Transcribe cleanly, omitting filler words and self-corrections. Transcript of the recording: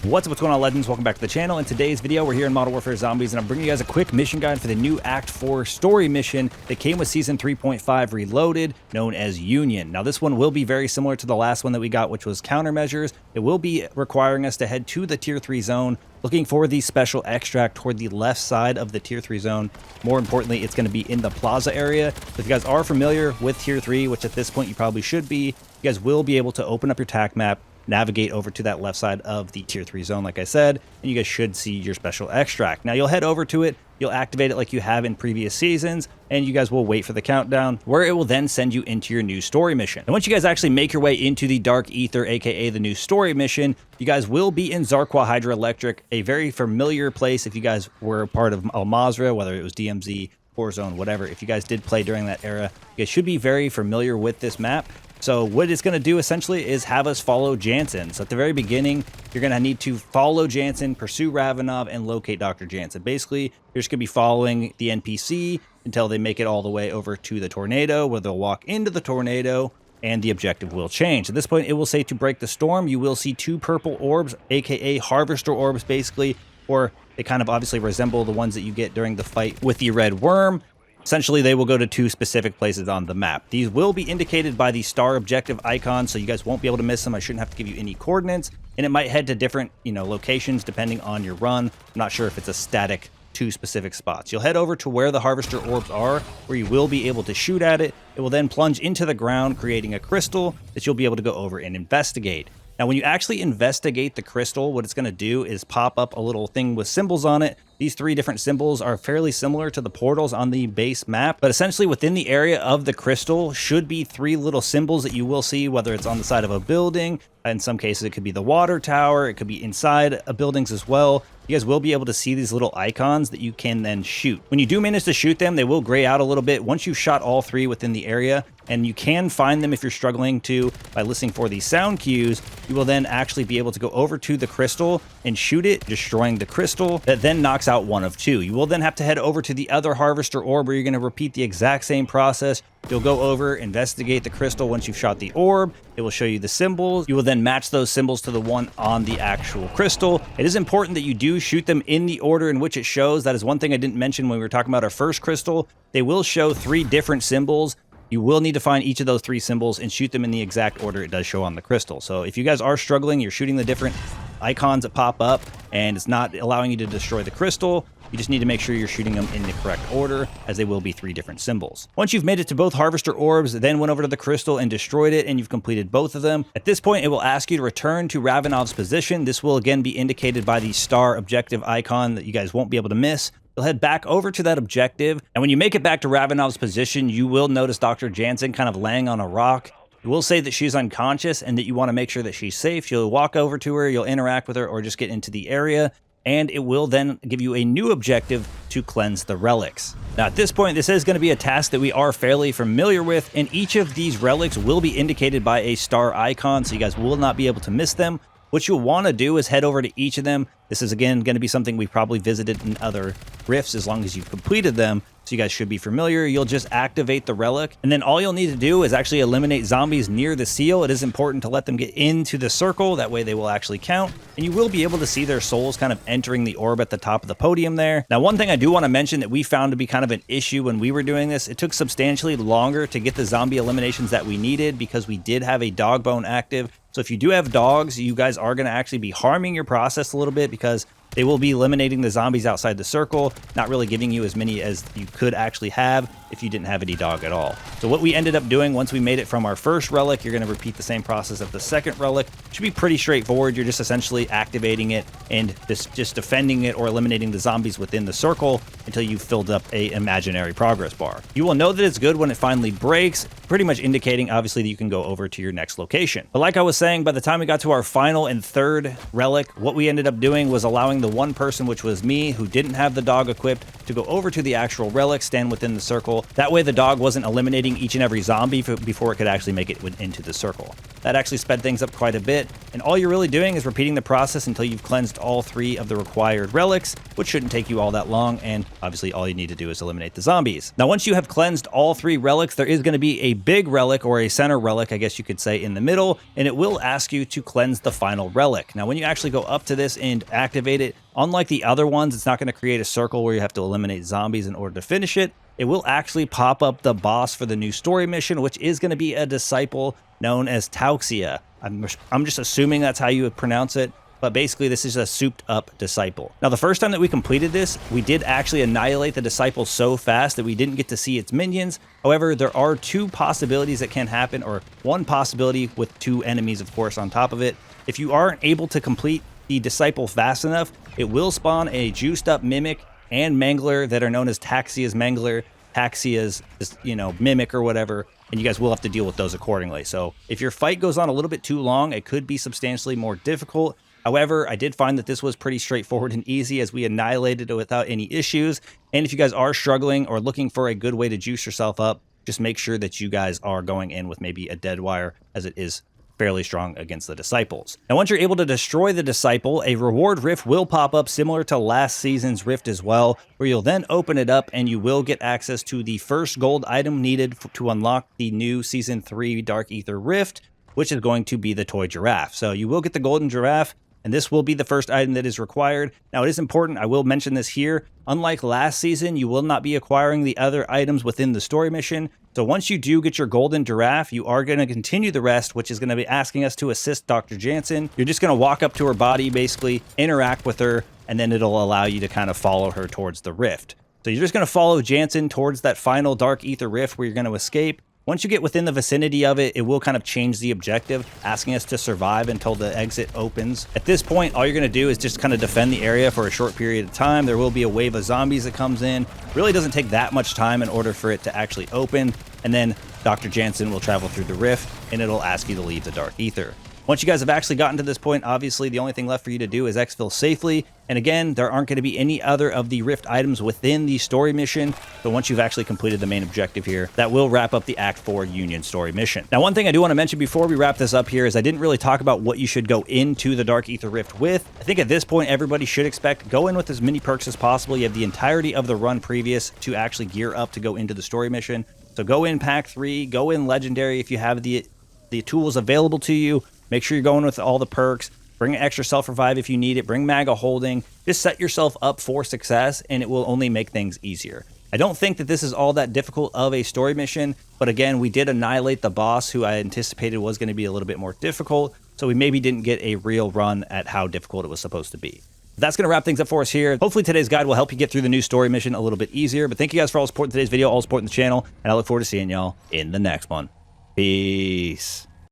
What's going on, legends? Welcome back to the channel. In today's video, we're here in Modern Warfare Zombies, and I'm bringing you guys a quick mission guide for the new Act 4 story mission that came with Season 3.5 Reloaded, known as Union. Now, this one will be very similar to the last one that we got, which was Countermeasures. It will be requiring us to head to the Tier 3 zone, looking for the special extract toward the left side of the Tier 3 zone. More importantly, it's going to be in the plaza area. So if you guys are familiar with Tier 3, which at this point you probably should be, you guys will be able to open up your TAC map, navigate over to that left side of the Tier 3 zone, like I said, and you guys should see your special extract. Now, you'll head over to it, you'll activate it like you have in previous seasons, and you guys will wait for the countdown, where it will then send you into your new story mission. And once you guys actually make your way into the Dark Aether, aka the new story mission, you guys will be in Zarqwa Hydroelectric, a very familiar place if you guys were a part of Al Mazrah, whether it was DMZ, Warzone, whatever. If you guys did play during that era, you guys should be very familiar with this map. So what it's going to do essentially is have us follow Jansen. So at the very beginning, you're going to need to follow Jansen, pursue Ravenov, and locate Dr. Jansen. Basically, you're just going to be following the NPC until they make it all the way over to the tornado, where they'll walk into the tornado, and the objective will change. At this point, it will say to break the storm. You will see 2 purple orbs, aka harvester orbs, basically, or they kind of obviously resemble the ones that you get during the fight with the red worm. Essentially, they will go to 2 specific places on the map. These will be indicated by the star objective icon, so you guys won't be able to miss them. I shouldn't have to give you any coordinates, and it might head to different, locations depending on your run. I'm not sure if it's a static 2 specific spots. You'll head over to where the harvester orbs are, where you will be able to shoot at it. It will then plunge into the ground, creating a crystal that you'll be able to go over and investigate. Now, when you actually investigate the crystal, what it's going to do is pop up a little thing with symbols on it. These 3 different symbols are fairly similar to the portals on the base map, but essentially within the area of the crystal should be 3 little symbols that you will see, whether it's on the side of a building. In some cases, it could be the water tower. It could be inside buildings as well. You guys will be able to see these little icons that you can then shoot. When you do manage to shoot them, they will gray out a little bit once you've shot all 3 within the area, and you can find them if you're struggling to by listening for these sound cues. You will then actually be able to go over to the crystal and shoot it, destroying the crystal. That then knocks out 1 of 2. You will then have to head over to the other harvester orb, where you're going to repeat the exact same process. You'll go over, investigate the crystal. Once you've shot the orb, it will show you the symbols. You will then match those symbols to the one on the actual crystal. It is important that you do shoot them in the order in which it shows. That is one thing I didn't mention when we were talking about our first crystal. They will show 3 different symbols. You will need to find each of those 3 symbols and shoot them in the exact order it does show on the crystal. So if you guys are struggling, you're shooting the different icons that pop up and it's not allowing you to destroy the crystal, you just need to make sure you're shooting them in the correct order, as they will be 3 different symbols. Once you've made it to both harvester orbs, then went over to the crystal and destroyed it, and you've completed both of them, at this point it will ask you to return to Ravenov's position. This will again be indicated by the star objective icon that you guys won't be able to miss. You'll head back over to that objective, and when you make it back to Ravenov's position, you will notice Dr. Jansen kind of laying on a rock. You will say that she's unconscious and that you want to make sure that she's safe. You'll walk over to her, you'll interact with her, or just get into the area, and it will then give you a new objective to cleanse the relics. Now, at this point, this is going to be a task that we are fairly familiar with, and each of these relics will be indicated by a star icon, so you guys will not be able to miss them. What you'll want to do is head over to each of them. This is, again, going to be something we've probably visited in other rifts as long as you've completed them, so you guys should be familiar. You'll just activate the relic, and then all you'll need to do is actually eliminate zombies near the seal. It is important to let them get into the circle. That way they will actually count, and you will be able to see their souls kind of entering the orb at the top of the podium there. Now, one thing I do want to mention that we found to be kind of an issue when we were doing this, it took substantially longer to get the zombie eliminations that we needed because we did have a dog bone active. So if you do have dogs, you guys are going to actually be harming your process a little bit, because they will be eliminating the zombies outside the circle, not really giving you as many as you could actually have if you didn't have any dog at all. So what we ended up doing once we made it from our first relic, you're going to repeat the same process of the second relic. It should be pretty straightforward. You're just essentially activating it and just defending it or eliminating the zombies within the circle until you've filled up a imaginary progress bar. You will know that it's good when it finally breaks, pretty much indicating obviously that you can go over to your next location. But like I was saying, by the time we got to our final and 3rd relic, what we ended up doing was allowing the one person, which was me, who didn't have the dog equipped, to go over to the actual relic, stand within the circle. That way the dog wasn't eliminating each and every zombie before it could actually make it into the circle. That actually sped things up quite a bit, and all you're really doing is repeating the process until you've cleansed all 3 of the required relics. which shouldn't take you all that long, and obviously all you need to do is eliminate the zombies. Now, once you have cleansed all 3 relics, there is going to be a big relic, or a center relic, I guess you could say, in the middle, and it will ask you to cleanse the final relic. Now, when you actually go up to this and activate it, unlike the other ones, it's not going to create a circle where you have to eliminate zombies in order to finish it. It will actually pop up the boss for the new story mission, which is going to be a disciple known as Tauxia. I'm just assuming that's how you would pronounce it, but basically this is a souped up disciple. Now, the first time that we completed this, we did actually annihilate the disciple so fast that we didn't get to see its minions. However, there are 2 possibilities that can happen, or 1 possibility with 2 enemies, of course, on top of it. If you aren't able to complete the disciple fast enough, it will spawn a juiced up mimic and mangler that are known as Taxia's mangler, Taxia's, mimic or whatever, and you guys will have to deal with those accordingly. So if your fight goes on a little bit too long, it could be substantially more difficult. However, I did find that this was pretty straightforward and easy, as we annihilated it without any issues. And if you guys are struggling or looking for a good way to juice yourself up, just make sure that you guys are going in with maybe a dead wire, as it is fairly strong against the disciples. Now, once you're able to destroy the disciple, a reward rift will pop up similar to last season's rift as well, where you'll then open it up and you will get access to the first gold item needed to unlock the new season 3 Dark Aether rift, which is going to be the toy giraffe. So you will get the golden giraffe, and this will be the first item that is required. Now, it is important, I will mention this here, unlike last season, you will not be acquiring the other items within the story mission. So once you do get your golden giraffe, you are going to continue the rest, which is going to be asking us to assist Dr. Jansen. You're just going to walk up to her body, basically interact with her, and then it'll allow you to kind of follow her towards the rift. So you're just going to follow Jansen towards that final Dark Aether rift where you're going to escape. Once you get within the vicinity of it, it will kind of change the objective, asking us to survive until the exit opens. At this point, all you're going to do is just kind of defend the area for a short period of time. There will be a wave of zombies that comes in. Really doesn't take that much time in order for it to actually open. And then Dr. Jansen will travel through the rift, and it'll ask you to leave the Dark Aether. Once you guys have actually gotten to this point, obviously the only thing left for you to do is exfil safely. And again, there aren't going to be any other of the rift items within the story mission. So once you've actually completed the main objective here, that will wrap up the Act 4 Union story mission. Now, one thing I do want to mention before we wrap this up here is I didn't really talk about what you should go into the Dark Aether rift with. I think at this point, everybody should expect go in with as many perks as possible. You have the entirety of the run previous to actually gear up to go into the story mission. So go in pack 3, go in legendary if you have the tools available to you. Make sure you're going with all the perks. Bring an extra self-revive if you need it. Bring Maga holding. Just set yourself up for success, and it will only make things easier. I don't think that this is all that difficult of a story mission, but again, we did annihilate the boss, who I anticipated was going to be a little bit more difficult, so we maybe didn't get a real run at how difficult it was supposed to be. That's going to wrap things up for us here. Hopefully today's guide will help you get through the new story mission a little bit easier, but thank you guys for all the support in today's video, all the support in the channel, and I look forward to seeing y'all in the next one. Peace.